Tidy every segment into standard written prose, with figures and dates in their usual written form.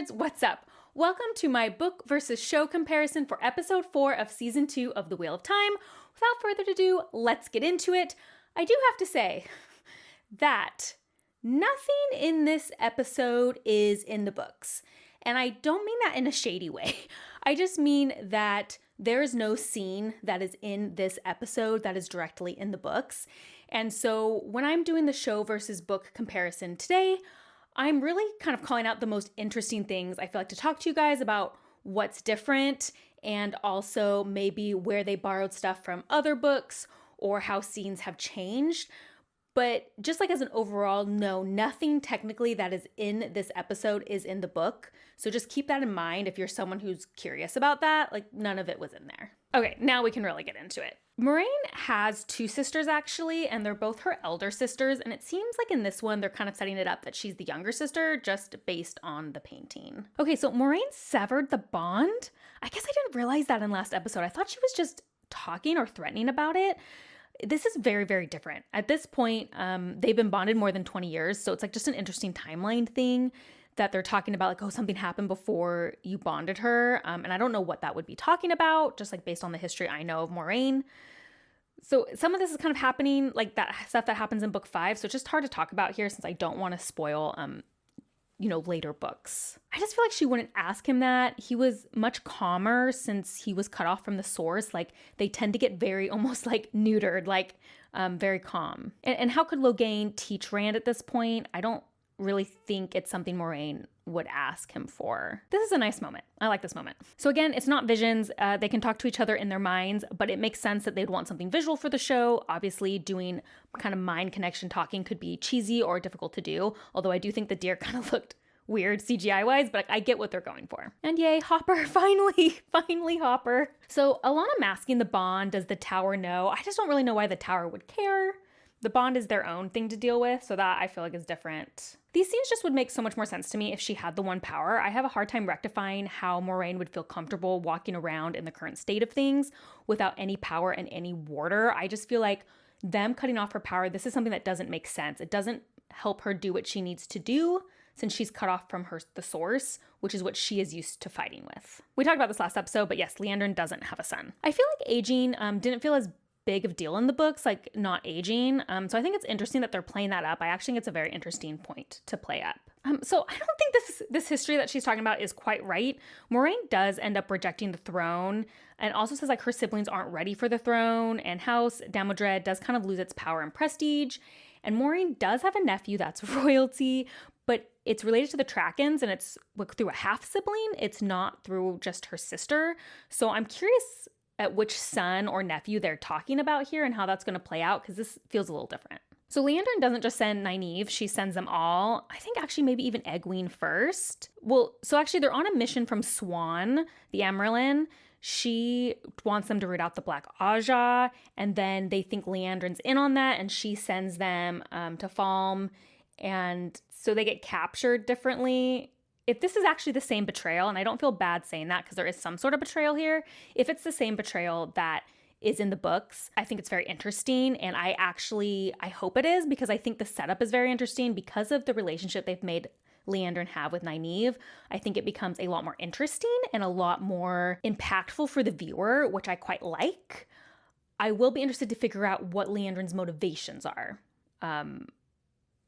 nerds, what's up? Welcome to my book versus show comparison for episode 4 of season 2 of The Wheel of Time. Without further ado, let's get into it. I do have to say that nothing in this episode is in the books. And I don't mean that in a shady way. I just mean that there is no scene that is in this episode that is directly in the books. And so when I'm doing the show versus book comparison today, I'm really kind of calling out the most interesting things I feel like to talk to you guys about what's different and also maybe where they borrowed stuff from other books or how scenes have changed. But just like as an overall, no, nothing technically that is in this episode is in the book. So just keep that in mind if you're someone who's curious about that. Like none of it was in there. Okay, now we can really get into it. Moiraine has 2 sisters actually, and they're both her elder sisters. And it seems like in this one, they're kind of setting it up that she's the younger sister just based on the painting. Okay, so Moiraine severed the bond. I guess I didn't realize that in last episode. I thought she was just talking or threatening about it. This is very, very different. At this point, they've been bonded more than 20 years. So it's like just an interesting timeline thing that they're talking about, like, oh, something happened before you bonded her. And I don't know what that would be talking about, just like based on the history I know of Moiraine. So some of this is kind of happening, like that stuff that happens in book 5. So it's just hard to talk about here since I don't want to spoil, later books. I just feel like she wouldn't ask him that. He was much calmer since he was cut off from the source. Like they tend to get very almost like neutered, like very calm. And how could Logain teach Rand at this point? I don't really think it's something Moiraine would ask him for. This is a nice moment. I like this moment. So again, it's not visions. They can talk to each other in their minds, but it makes sense that they'd want something visual for the show. Obviously, doing kind of mind connection talking could be cheesy or difficult to do, although I do think the deer kind of looked weird CGI-wise, but I get what they're going for. And yay, Hopper, finally Hopper. So Alana masking the bond, does the tower know? I just don't really know why the tower would care. The bond is their own thing to deal with, so that I feel like is different. These scenes just would make so much more sense to me if she had the one power. I have a hard time rectifying how Moiraine would feel comfortable walking around in the current state of things without any power and any warder. I just feel like them cutting off her power, this is something that doesn't make sense. It doesn't help her do what she needs to do since she's cut off from the source, which is what she is used to fighting with. We talked about this last episode, but yes, Liandrin doesn't have a son. I feel like aging didn't feel as big of deal in the books, like not aging. So I think it's interesting that they're playing that up. I actually think it's a very interesting point to play up. So I don't think this history that she's talking about is quite right. Moiraine does end up rejecting the throne and also says like her siblings aren't ready for the throne, and House Damodred does kind of lose its power and prestige. And Moiraine does have a nephew that's royalty, but it's related to the Trackens and it's through a half sibling. It's not through just her sister. So I'm curious at which son or nephew they're talking about here and how that's going to play out, because this feels a little different. So Liandrin doesn't just send Nynaeve, she sends them all. I think actually maybe even Egwene first. Well, so actually they're on a mission from Swan, the Amyrlin. She wants them to root out the Black Aja, and then they think Liandrin's in on that, and she sends them to Falme, and so they get captured differently. If this is actually the same betrayal, and I don't feel bad saying that because there is some sort of betrayal here, if it's the same betrayal that is in the books, I think it's very interesting. And I hope it is, because I think the setup is very interesting because of the relationship they've made Liandrin have with Nynaeve. I think it becomes a lot more interesting and a lot more impactful for the viewer, which I quite like. I will be interested to figure out what Liandrin's motivations are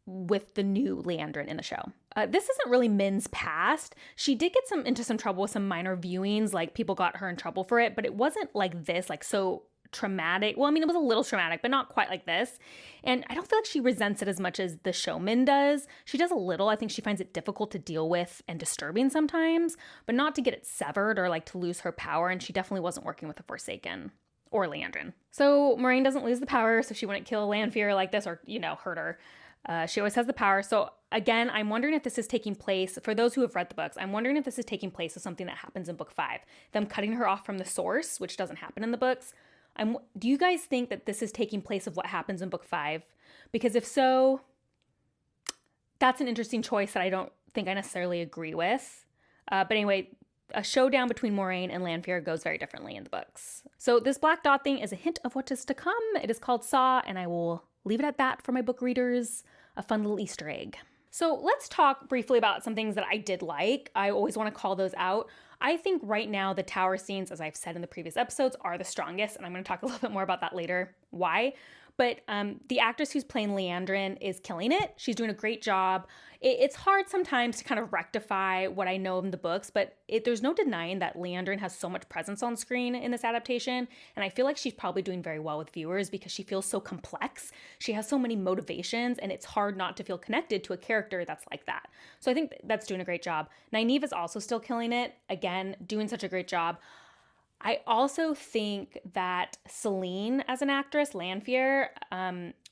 with the new Liandrin in the show. This isn't really Min's past. She did get into some trouble with some minor viewings, like people got her in trouble for it, but it wasn't like this, like so traumatic. Well, I mean, it was a little traumatic, but not quite like this. And I don't feel like she resents it as much as the show Min does. She does a little. I think she finds it difficult to deal with and disturbing sometimes, but not to get it severed or like to lose her power. And she definitely wasn't working with the Forsaken or Liandrin. So Moiraine doesn't lose the power, so she wouldn't kill Lanfear like this or, hurt her. She always has the power. So again, I'm wondering if this is taking place, for those who have read the books, I'm wondering if this is taking place of something that happens in book 5. Them cutting her off from the source, which doesn't happen in the books. Do you guys think that this is taking place of what happens in book 5? Because if so, that's an interesting choice that I don't think I necessarily agree with. But anyway, a showdown between Moiraine and Lanfear goes very differently in the books. So this black dot thing is a hint of what is to come. It is called Saw, and I will leave it at that for my book readers. A fun little Easter egg. So let's talk briefly about some things that I did like. I always want to call those out. I think right now the tower scenes, as I've said in the previous episodes, are the strongest, and I'm going to talk a little bit more about that later. Why? But the actress who's playing Liandrin is killing it. She's doing a great job. It's hard sometimes to kind of rectify what I know in the books, but there's no denying that Liandrin has so much presence on screen in this adaptation, and I feel like she's probably doing very well with viewers because she feels so complex. She has so many motivations, and it's hard not to feel connected to a character that's like that. So I think that's doing a great job. Nynaeve is also still killing it. Again, doing such a great job. I also think that Celine as an actress, Lanfear,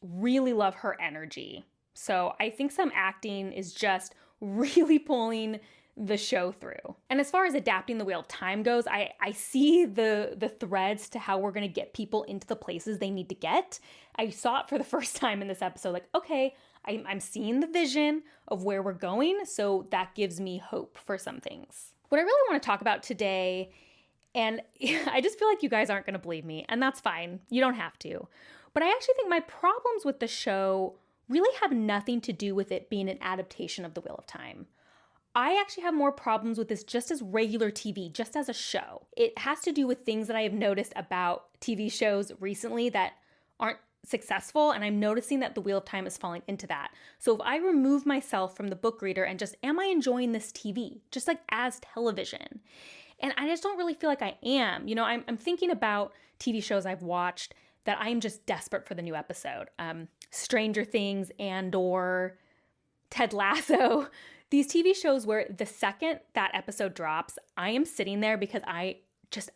really love her energy. So I think some acting is just really pulling the show through. And as far as adapting the Wheel of Time goes, I see the threads to how we're going to get people into the places they need to get. I saw it for the first time in this episode, like, okay, I'm seeing the vision of where we're going, so that gives me hope for some things. What I really want to talk about today, and I just feel like you guys aren't going to believe me, and that's fine. You don't have to. But I actually think my problems with the show really have nothing to do with it being an adaptation of The Wheel of Time. I actually have more problems with this just as regular TV, just as a show. It has to do with things that I have noticed about TV shows recently that aren't successful, and I'm noticing that The Wheel of Time is falling into that. So if I remove myself from the book reader and just, am I enjoying this TV? Just like as television. And I just don't really feel like I am. You know, I'm thinking about TV shows I've watched that I'm just desperate for the new episode. Stranger Things, Andor, Ted Lasso. These TV shows where the second that episode drops, I am sitting there because I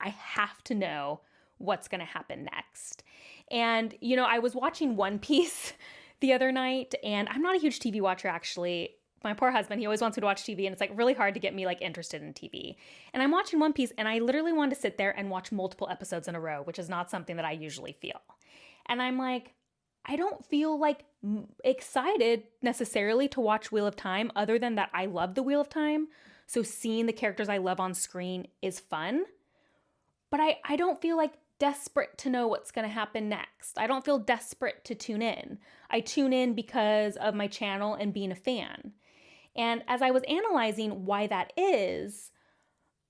have to know what's going to happen next. And, you know, I was watching One Piece the other night, and I'm not a huge TV watcher, actually. My poor husband, he always wants me to watch TV, and it's like really hard to get me like interested in TV. And I'm watching One Piece, and I literally wanted to sit there and watch multiple episodes in a row, which is not something that I usually feel. And I'm like, I don't feel like excited necessarily to watch Wheel of Time, other than that I love the Wheel of Time. So seeing the characters I love on screen is fun. But I don't feel like desperate to know what's going to happen next. I don't feel desperate to tune in. I tune in because of my channel and being a fan. And as I was analyzing why that is,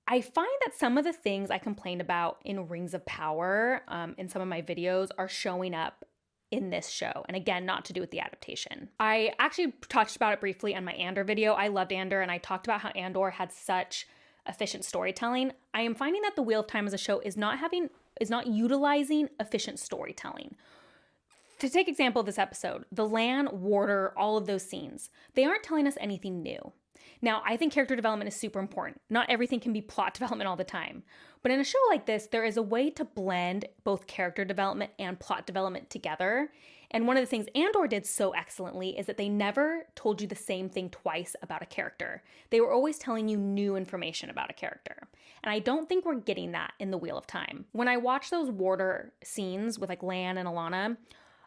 I find that some of the things I complained about in Rings of Power, in some of my videos, are showing up in this show. And again, not to do with the adaptation. I actually touched about it briefly on my Andor video. I loved Andor, and I talked about how Andor had such efficient storytelling. I am finding that The Wheel of Time as a show is not utilizing efficient storytelling. To take example of this episode, the Lan, Warder, all of those scenes, they aren't telling us anything new. Now, I think character development is super important. Not everything can be plot development all the time. But in a show like this, there is a way to blend both character development and plot development together. And one of the things Andor did so excellently is that they never told you the same thing twice about a character. They were always telling you new information about a character. And I don't think we're getting that in The Wheel of Time. When I watch those Warder scenes with like Lan and Alana,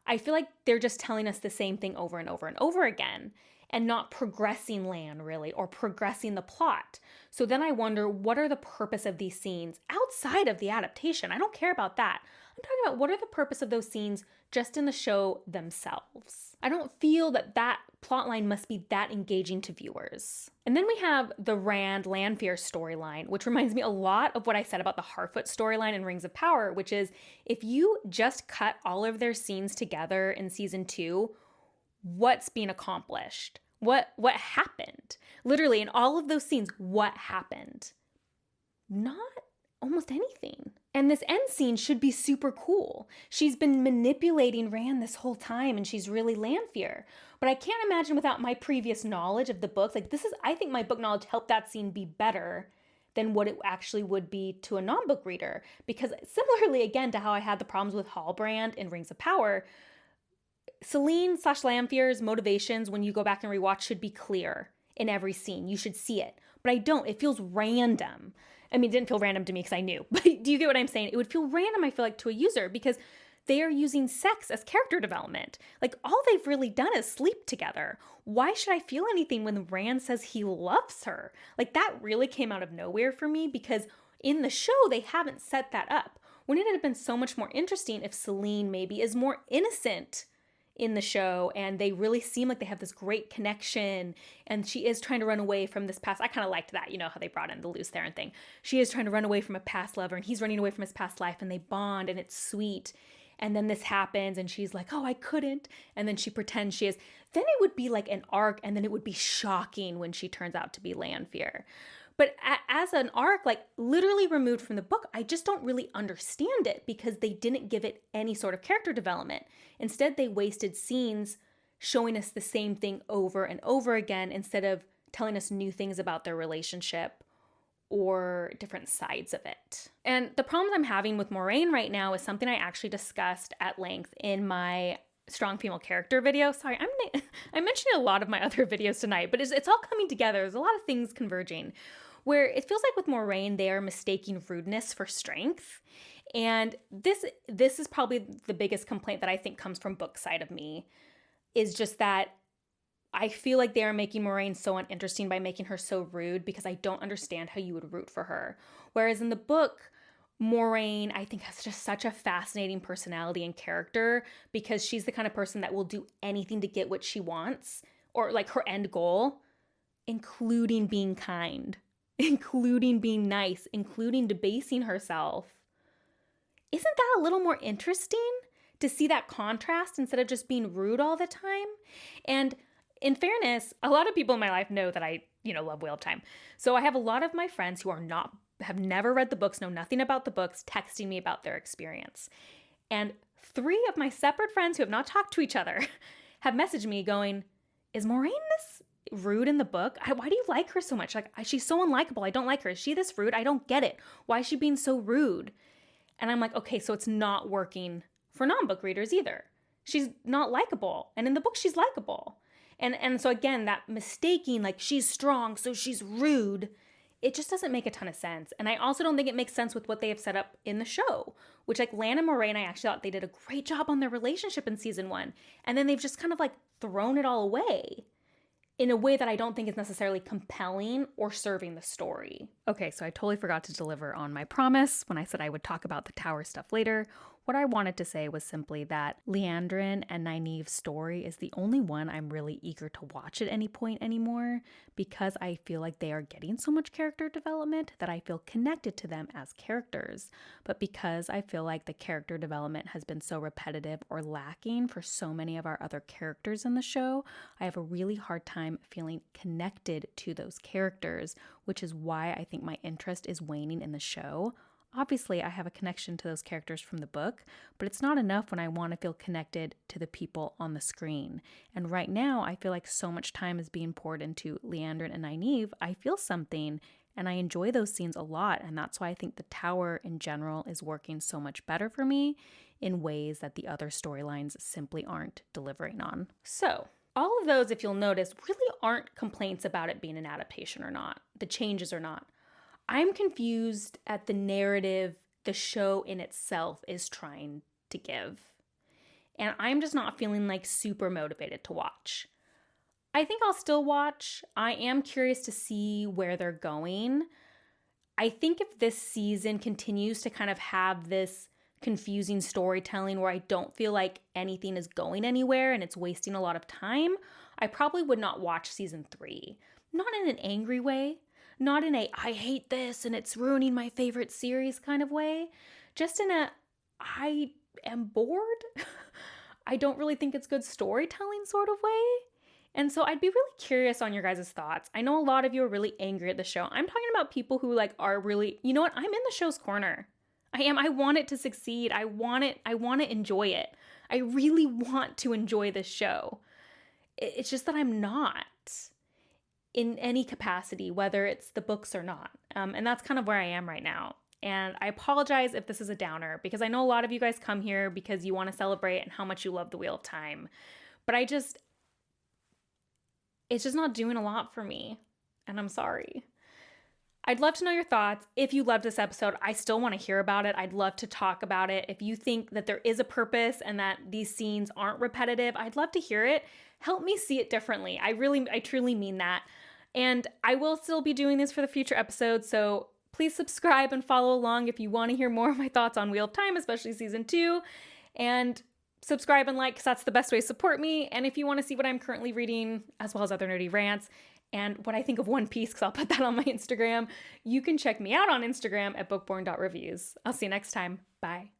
I feel like they're just telling us the same thing over and over and over again, and not progressing Lan really, or progressing the plot. So then I wonder, what are the purpose of these scenes outside of the adaptation? I don't care about that. I'm talking about what are the purpose of those scenes just in the show themselves. I don't feel that plotline must be that engaging to viewers. And then we have the Rand Lanfear storyline, which reminds me a lot of what I said about the Harfoot storyline in Rings of Power, which is if you just cut all of their scenes together in season 2, what's being accomplished? What happened? Literally in all of those scenes, what happened? Not almost anything. And this end scene should be super cool. She's been manipulating Rand this whole time, and she's really Lanfear. But I can't imagine without my previous knowledge of the books, I think my book knowledge helped that scene be better than what it actually would be to a non-book reader. Because similarly, again, to how I had the problems with Hallbrand in Rings of Power, Celine/Lanfear's motivations, when you go back and rewatch, should be clear in every scene. You should see it. But I don't. It feels random. I mean, it didn't feel random to me because I knew. But do you get what I'm saying? It would feel random, I feel like, to a user because they are using sex as character development. Like, all they've really done is sleep together. Why should I feel anything when Rand says he loves her? Like, that really came out of nowhere for me because in the show, they haven't set that up. Wouldn't it have been so much more interesting if Celine maybe is more innocent in the show, and they really seem like they have this great connection, and she is trying to run away from this past. I kind of liked that, how they brought in the Lews Therin thing. She is trying to run away from a past lover, and he's running away from his past life, and they bond, and it's sweet. And then this happens, and she's like, oh, I couldn't. And then she pretends she is. Then it would be like an arc, and then it would be shocking when she turns out to be Lanfear. But as an arc, like literally removed from the book, I just don't really understand it because they didn't give it any sort of character development. Instead, they wasted scenes showing us the same thing over and over again instead of telling us new things about their relationship or different sides of it. And the problems I'm having with Moiraine right now is something I actually discussed at length in my strong female character video. Sorry, I'm mentioning a lot of my other videos tonight, but it's all coming together. There's a lot of things converging where it feels like with Moiraine, they are mistaking rudeness for strength. And this is probably the biggest complaint that I think comes from book side of me, is just that I feel like they are making Moiraine so uninteresting by making her so rude because I don't understand how you would root for her. Whereas in the book, Moiraine, I think, has just such a fascinating personality and character because she's the kind of person that will do anything to get what she wants or like her end goal, including being kind, including being nice, including debasing herself. Isn't that a little more interesting to see that contrast instead of just being rude all the time? And in fairness, a lot of people in my life know that I, love Wheel of Time. So I have a lot of my friends who have never read the books, know nothing about the books, texting me about their experience. And 3 of my separate friends who have not talked to each other have messaged me going, is Moiraine this rude in the book? Why do you like her so much? Like, she's so unlikable. I don't like her. Is she this rude? I don't get it. Why is she being so rude? And I'm like, okay, so it's not working for non-book readers either. She's not likable. And in the book, she's likable. And so again, that mistaking, like she's strong, so she's rude, it just doesn't make a ton of sense. And I also don't think it makes sense with what they have set up in the show, which like Lan and Moiraine, I actually thought they did a great job on their relationship in season 1. And then they've just kind of like thrown it all away in a way that I don't think is necessarily compelling or serving the story. Okay, so I totally forgot to deliver on my promise when I said I would talk about the tower stuff later. What I wanted to say was simply that Liandrin and Nynaeve's story is the only one I'm really eager to watch at any point anymore because I feel like they are getting so much character development that I feel connected to them as characters. But because I feel like the character development has been so repetitive or lacking for so many of our other characters in the show, I have a really hard time feeling connected to those characters, which is why I think my interest is waning in the show. Obviously, I have a connection to those characters from the book, but it's not enough when I want to feel connected to the people on the screen. And right now, I feel like so much time is being poured into Liandrin and Nynaeve. I feel something, and I enjoy those scenes a lot, and that's why I think the tower in general is working so much better for me in ways that the other storylines simply aren't delivering on. So, all of those, if you'll notice, really aren't complaints about it being an adaptation or not, the changes or not. I'm confused at the narrative the show in itself is trying to give. And I'm just not feeling like super motivated to watch. I think I'll still watch. I am curious to see where they're going. I think if this season continues to kind of have this confusing storytelling where I don't feel like anything is going anywhere and it's wasting a lot of time, I probably would not watch season 3. Not in an angry way. Not in a, I hate this and it's ruining my favorite series kind of way. Just in a, I am bored. I don't really think it's good storytelling sort of way. And so I'd be really curious on your guys' thoughts. I know a lot of you are really angry at the show. I'm talking about people who like are really, you know what? I'm in the show's corner. I am. I want it to succeed. I want to enjoy it. I really want to enjoy this show. It's just that I'm not in any capacity, whether it's the books or not. And that's kind of where I am right now. And I apologize if this is a downer because I know a lot of you guys come here because you want to celebrate and how much you love the Wheel of Time. But it's just not doing a lot for me. And I'm sorry. I'd love to know your thoughts. If you loved this episode, I still want to hear about it. I'd love to talk about it. If you think that there is a purpose and that these scenes aren't repetitive, I'd love to hear it. Help me see it differently. I truly mean that. And I will still be doing this for the future episodes, so please subscribe and follow along if you want to hear more of my thoughts on Wheel of Time, especially season 2. And subscribe and like because that's the best way to support me. And if you want to see what I'm currently reading, as well as other nerdy rants, and what I think of One Piece, because I'll put that on my Instagram, you can check me out on Instagram at bookborn.reviews. I'll see you next time. Bye.